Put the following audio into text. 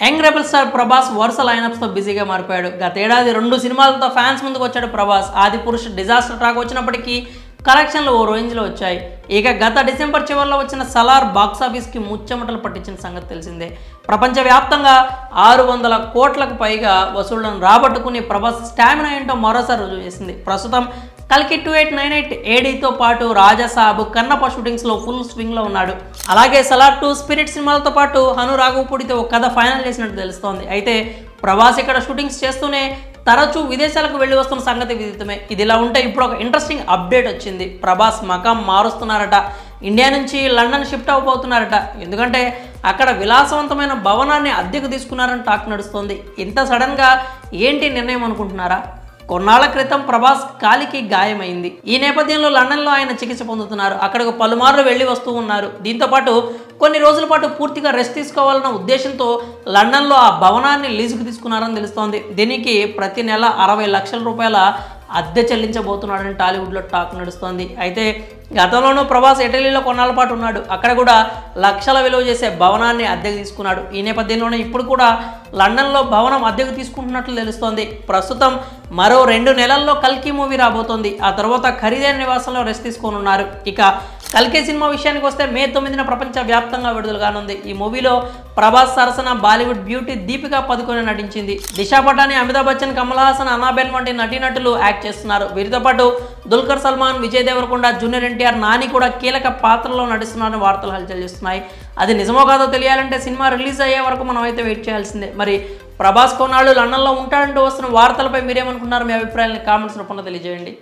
Young rebel star Prabhas వరుస లైనప్స్తో బిజీగా మారిపోయాడు. గతేడాది 2 సినిమాలతో ఫ్యాన్స్ ముందుకు వచ్చాడు ప్రభాస్. ఆదిపురుష్ డిజాస్టర్ ట్రాక్ వచ్చినప్పటికీ కలెక్షన్లు ఓ రేంజ్లో వచ్చాయి. ఇక గత డిసెంబర్ చివరిలో వచ్చిన సలార్ బాక్సాఫీస్కి ముచ్చెమటలు పట్టించిన సంగతి తెలిసిందే. ప్రపంచవ్యాప్తంగా 600 కోట్లకు పైగా వసూళ్లను రాబట్టుకుని ప్రభాస్ స్టామినా ఏంటో మరోసారి రుజువు చేసింది. ప్రస్తుతం కల్కి 2898 ఏడీతో పాటు రాజాసాబ్, కన్నప్ప షూటింగ్స్లో ఫుల్ స్వింగ్లో ఉన్నాడు. అలాగే సలార్ 2, స్పిరిట్ సినిమాలతో పాటు హను రాఘవపూడితో ఒక కథ ఫైనల్ చేసినట్టు తెలుస్తోంది. అయితే ప్రభాస్ ఇక్కడ షూటింగ్స్ చేస్తూనే తరచూ విదేశాలకు వెళ్ళి వస్తున్న సంగతి విదితమే. ఇదిలా ఉంటే ఇప్పుడు ఒక ఇంట్రెస్టింగ్ అప్డేట్ వచ్చింది. ప్రభాస్ మకాం మారుస్తున్నారట. ఇండియా నుంచి లండన్ షిఫ్ట్ అయిపోతున్నారట. ఎందుకంటే అక్కడ విలాసవంతమైన భవనాన్ని అద్దెకు తీసుకున్నారని టాక్ నడుస్తోంది. ఇంత సడన్గా ఏంటి నిర్ణయం అనుకుంటున్నారా? కొన్నాళ్ల క్రితం ప్రభాస్ కాలికి గాయమైంది. ఈ నేపథ్యంలో లండన్లో ఆయన చికిత్స పొందుతున్నారు. అక్కడకు పలుమార్లు వెళ్ళి వస్తూ ఉన్నారు. దీంతోపాటు కొన్ని రోజుల పాటు పూర్తిగా రెస్ట్ తీసుకోవాలన్న ఉద్దేశంతో లండన్లో ఆ భవనాన్ని లీజుకు తీసుకున్నారని తెలుస్తోంది. దీనికి ప్రతి నెల 60 లక్షల రూపాయల అద్దె చెల్లించబోతున్నాడని టాలీవుడ్లో టాక్ నడుస్తోంది. అయితే గతంలోనూ ప్రభాస్ ఇటలీలో కొన్నాళ్ళ పాటు ఉన్నాడు. అక్కడ కూడా లక్షల విలువ చేసే భవనాన్ని అద్దెకు తీసుకున్నాడు. ఈ నేపథ్యంలోనే ఇప్పుడు కూడా లండన్లో భవనం అద్దెకు తీసుకుంటున్నట్లు తెలుస్తోంది. ప్రస్తుతం మరో 2 నెలల్లో కల్కి మూవీ రాబోతోంది. ఆ తర్వాత ఖరీదైన నివాసంలో రెస్ట్ తీసుకోనున్నారు. ఇక కల్కి సినిమా విషయానికి వస్తే మే 9న ప్రపంచవ్యాప్తంగా విడుదల కానుంది. ఈ మూవీలో ప్రభాస్ సరసన బాలీవుడ్ బ్యూటీ దీపికా పదుకొనె నటించింది. దిశా పటాని, అమితాబ్ బచ్చన్, కమల్ హాసన్, అన్నాబెన్ వంటి నటీనటులు యాక్ట్ చేస్తున్నారు. వీరితో పాటు దుల్కర్ సల్మాన్, విజయ్ దేవరకొండ, జూనియర్ ఎన్టీఆర్, నాని కూడా కీలక పాత్రలో నటిస్తున్నారని వార్తలు హల్చల్ చేస్తున్నాయి. అది నిజమో కాదో తెలియాలంటే సినిమా రిలీజ్ అయ్యే వరకు మనం అయితే వెయిట్ చేయాల్సిందే. మరి ప్రభాస్ కొన్నాళ్ళు లండన్లో ఉంటాడంటూ వస్తున్న వార్తలపై మీరేమనుకున్నారు? మీ అభిప్రాయాన్ని కామెంట్స్ రూపంలో తెలియజేయండి.